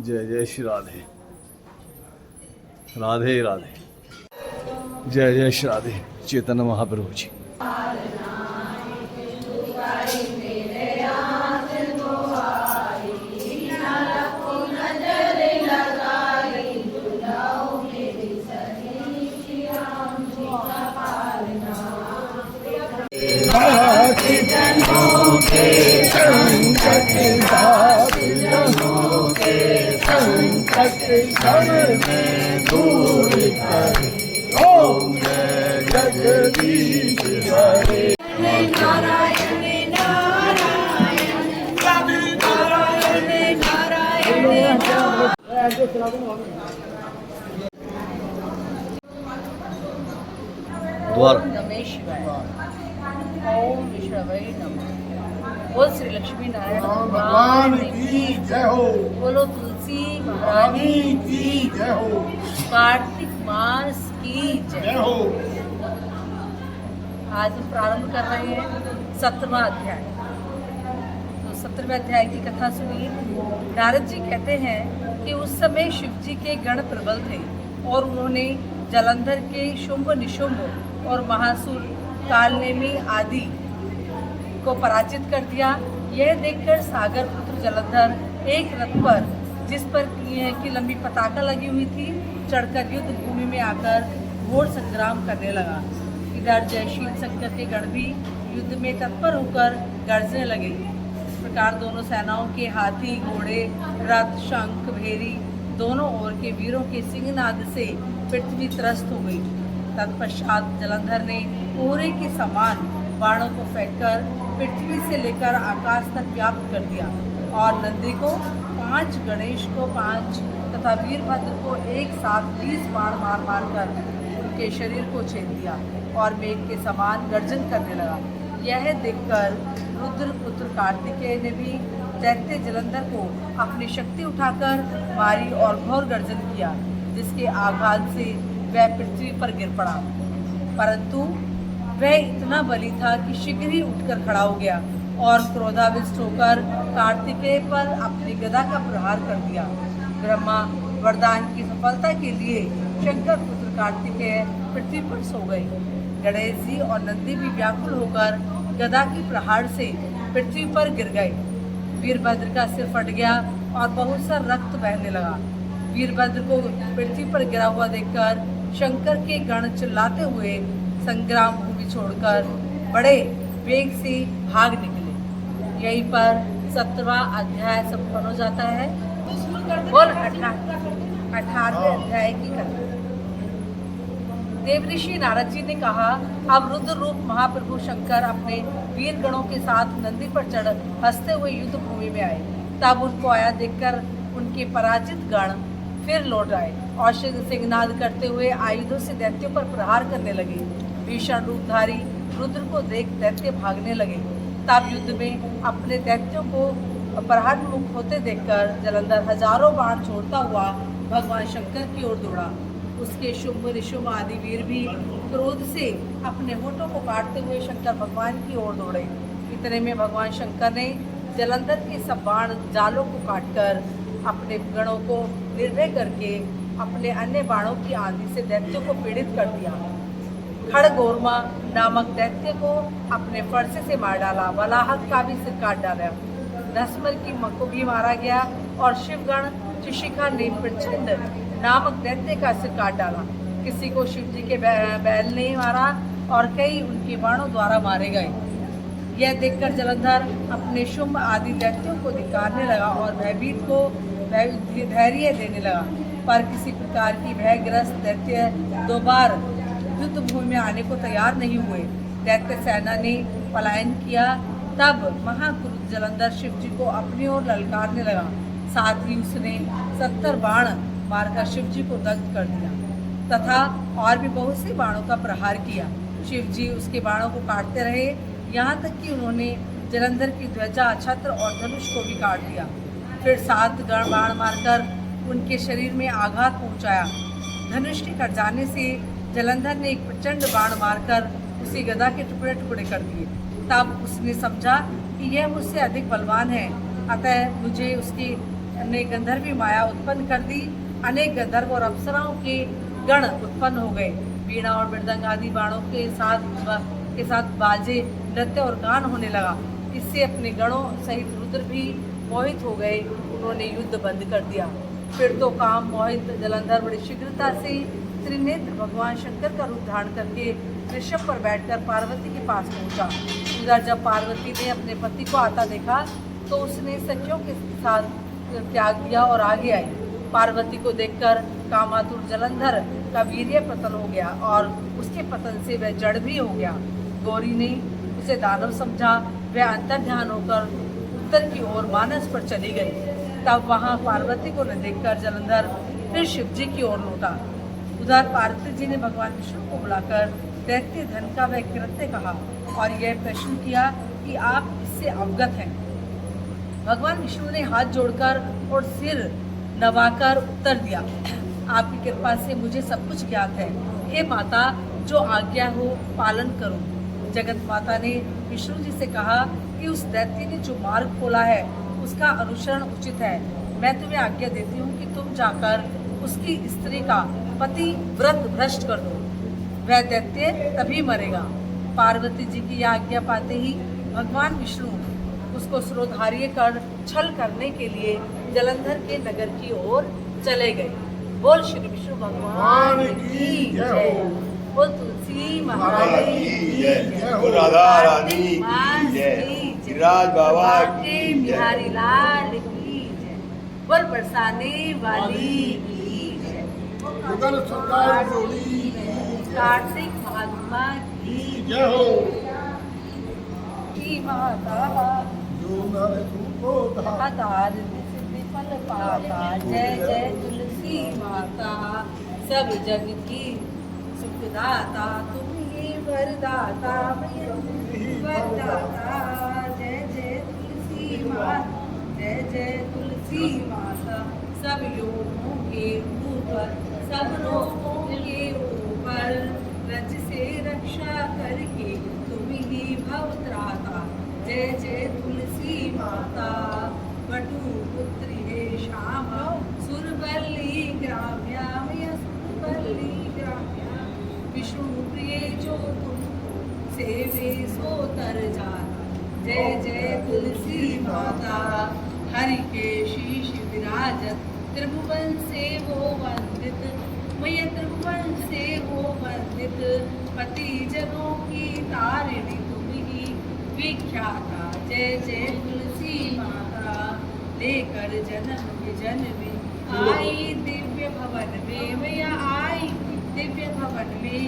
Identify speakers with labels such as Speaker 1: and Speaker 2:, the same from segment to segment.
Speaker 1: जय जय श्री राधे राधे राधे। जय जय श्री राधे चैतन्य महाप्रभु जी। द्वार
Speaker 2: नमः शिवाय। ओम विष्णवे नमः। बोल श्री लक्ष्मी नारायण भगवान की
Speaker 3: जय हो।
Speaker 2: बोलो तुलसी महारानी की
Speaker 3: जय हो।
Speaker 2: कार्तिक मास की
Speaker 3: जय
Speaker 2: जय।
Speaker 3: हो।
Speaker 2: आज हम प्रारंभ कर रहे हैं 17वां अध्याय। तो 17वें अध्याय की कथा सुनिए। नारद जी कहते हैं कि उस समय शिव जी के गण प्रबल थे और उन्होंने जलंधर के शुंभ निशुंभ और महासुर कालनेमी आदि को पराजित कर दिया। यह देखकर सागर पुत्र जलंधर एक रथ पर, जिस पर की लंबी पताका लगी हुई थी, चढ़कर युद्ध भूमि में आकर घोर संग्राम करने लगा। इधर जयशील शंकर के गण भी युद्ध में तत्पर होकर गरजने लगे। इस प्रकार दोनों सेनाओं के हाथी, घोड़े, रथ, शंख, भेरी दोनों ओर के वीरों के सिंहनाद से पृथ्वी त्रस्त हो गई। तत्पश्चात जलंधर ने कोहरे के समान बाणों को फेंककर पृथ्वी से लेकर आकाश तक व्याप्त कर दिया और नंदी को 5, गणेश को 5 तथा वीरभद्र को एक साथ 20 बाण मार मार कर उनके शरीर को छेद दिया और मेघ के समान गर्जन करने लगा। यह देखकर रुद्रपुत्र कार्तिकेय ने भी दैत्य जलंधर को अपनी शक्ति उठाकर मारी और घोर गर्जन किया, जिसके आघात से वह पृथ्वी पर गिर पड़ा। परंतु वह इतना बली था कि शीघ्र ही उठकर खड़ा हो गया और क्रोधाविष्ट होकर कार्तिकेय पर अपनी गदा का प्रहार कर दिया। ब्रह्मा वरदान की सफलता के लिए शंकर पुत्र कार्तिकेय पृथ्वी पर सो गए। गणेश जी और नंदी भी व्याकुल होकर गदा के प्रहार से पृथ्वी पर गिर गए। वीरभद्र का सिर फट गया और बहुत सा रक्त बहने लगा। वीरभद्र को पृथ्वी पर गिरा हुआ देखकर शंकर के गण चिल्लाते हुए संग्राम भूमि छोड़कर बड़े वेग से भाग निकले। यहीं पर 17वां अध्याय संपन्न हो जाता है। बोल 18वें अध्याय की कथा। देवऋषि नारद जी ने कहा, अब रुद्र रूप महाप्रभु शंकर अपने वीर गणों के साथ नंदी पर चढ़ हंसते हुए युद्ध भूमि में आए। तब उनको आया देखकर उनके पराजित गण फिर लौट आए और सिंहनाद करते हुए आयुधों से दैत्यों पर प्रहार करने लगे। भीषण रूपधारी रुद्र को देख दैत्य भागने लगे। तब युद्ध में अपने दैत्यों को प्रहारमुख होते देखकर जलंधर हजारों बाण छोड़ता हुआ भगवान शंकर की ओर दौड़ा। उसके शुंभ निशुंभ आदि वीर भी क्रोध से अपने होठों को काटते हुए शंकर भगवान की ओर दौड़े। इतने में भगवान शंकर ने जलंधर के सब बाण जालों को काटकर अपने गणों को निर्भय करके अपने अन्य बाणों की आंधी से दैत्यों को पीड़ित कर दिया। खड़गोरमा नामक दैत्य को अपने फरसे से मार डाला। वलाहक का भी सिर काट डाला। धस्मर की को भी मारा गया और शिवगण चिशिखा ने प्रचंड नामक दैत्य का सिर काट डाला। किसी को शिव जी के बैल ने मारा और कई उनके बाणों द्वारा मारे गए। यह देखकर जलंधर अपने शुंभ आदि दैत्यों को धिक्कारने लगा और भयभीत को धैर्य देने लगा। पर किसी प्रकार की भयग्रस्त दैत्य 2 बार युद्ध भूमि में आने को तैयार नहीं हुए। दैत्य सेना ने पलायन किया। तब महाक्रुद्ध जलंधर शिव जी को अपनी ओर ललकारने लगा। साथ ही उसने 70 बाण मारकर शिव जी को दग्ध कर दिया तथा और भी बहुत से बाणों का प्रहार किया। शिव जी उसके बाणों को काटते रहे, यहाँ तक कि उन्होंने जलंधर की ध्वजा, छत्र और धनुष को भी काट दिया। फिर 7 बाण मारकर उनके शरीर में आघात पहुंचाया। धनुष के कट जाने से जलंधर ने एक प्रचंड बाण मारकर उसी गदा के टुकड़े टुकड़े कर दिए। तब उसने समझा कि यह मुझसे अधिक बलवान है, अतः मुझे उसके ने गंधर्वी माया उत्पन्न कर दी। अनेक गंधर्व और अप्सराओं के गण उत्पन्न हो गए। वीणा और मृदंग आदि बाणों के साथ बाजे, नृत्य और गान होने लगा। इससे अपने गणों सहित रुद्र भी मोहित हो गए। उन्होंने युद्ध बंद कर दिया। फिर तो काम मोहित जलंधर बड़ी शीघ्रता से त्रिनेत्र भगवान शंकर का रूप धारण करके ऋषभ पर बैठकर पार्वती के पास पहुंचा। उधर जब पार्वती ने अपने पति को आता देखा तो उसने सखियों के साथ त्याग दिया और आगे आई। पार्वती को देखकर कामातुर जलंधर का वीर्य पतन हो गया और उसके पतन से वह जड़ भी हो गया। गौरी ने उसे दानव समझा। वह अंतर्ध्यान होकर उत्तर की ओर मानस पर चली गई। तब वहां पार्वती को न देखकर जलंधर फिर शिव जी की ओर लौटा। उधर पार्वती जी ने भगवान विष्णु को बुलाकर दैत्य धन का वह कृत्य कहा और यह प्रश्न किया कि आप इससे अवगत हैं। भगवान विष्णु ने हाथ जोड़कर और सिर नवाकर उत्तर दिया, आपकी कृपा से मुझे सब कुछ ज्ञात है। हे माता, जो आज्ञा हो पालन करो। जगत माता ने विष्णु जी से कहा कि उस दैत्य ने जो मार्ग खोला है उसका अनुसरण उचित है। मैं तुम्हें आज्ञा देती हूँ कि तुम जाकर उसकी स्त्री का पति व्रत भ्रष्ट कर दो। वह दैत्य तभी मरेगा। पार्वती जी की आज्ञा पाते ही भगवान विष्णु उसको स्रोधार्य कर छल करने के लिए जलंधर के नगर की ओर चले गए। बोल श्री विष्णु भगवान की जय। बोल तुलसी महाराज की जय।
Speaker 3: बोल राधा रानी की जय। गिरिराज बाबा की जय।
Speaker 2: बिहारी लाल की जय। बोल बरसाने वाली की जय। कार्तिक महात्मा की
Speaker 3: जय हो।
Speaker 2: की माता आधार सिद्धि फल पाता। जय जय तुलसी माता, सब जग की सुखदाता। तुम ही वरदाता वरदाता। जय जय तुलसी माता, जय जय तुलसी माता। सब लोगों के ऊपर, सब लोगों के ऊपर रज से रक्षा करके तुम ही भवत्राता। जय जय तुलसी माता। बटु पुत्री हे श्याम, सुरवल्ली ग्राम्या सुरवल्ली ग्राम्या। विष्णु प्रिय जो तुम सेवे सो तर जाता। जय जय तुलसी माता। हरि के शीश विराजत, त्रिभुवन से वो वंदित। मैया त्रिभुवन से वो वंदित। पति जनों की तारिणी तुम ही विख्याता। जय जय तुलसी माता। लेकर जन्म विजन में आई दिव्य भवन में। मैया आई दिव्य भवन में।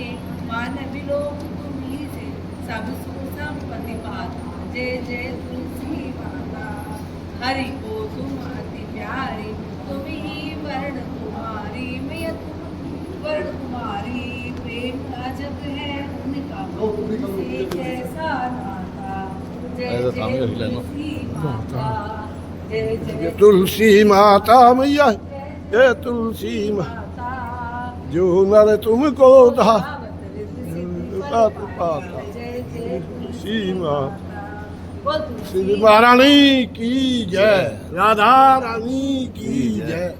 Speaker 2: मानव लोक तुम्ही से सब सुख संपत्ति पाता। जय जय तुलसी माता। हरि को तुम अति प्यारी, तुम ही वर्ण कुमारी। मैया तुम वर्ण कुमारी। प्रेम का जग है उनका से कैसा नाता। जय जय तुलसी माता। जय जय
Speaker 3: तुलसी माता मैया, जय तुलसी माता। जो नर तुमको धा पाता।
Speaker 2: जय जय
Speaker 3: तुलसी माता।
Speaker 2: बोल
Speaker 3: श्री
Speaker 2: तुलसी
Speaker 3: महारानी की जय। राधा रानी की जय।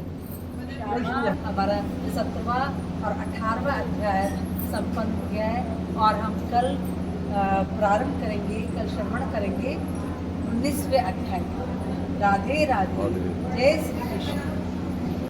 Speaker 2: हमारा 17वां और 18वां अध्याय संपन्न हो गया है और हम कल प्रारंभ करेंगे, कल श्रवण करेंगे 19वें अध्याय। राधे राधे। जय श्री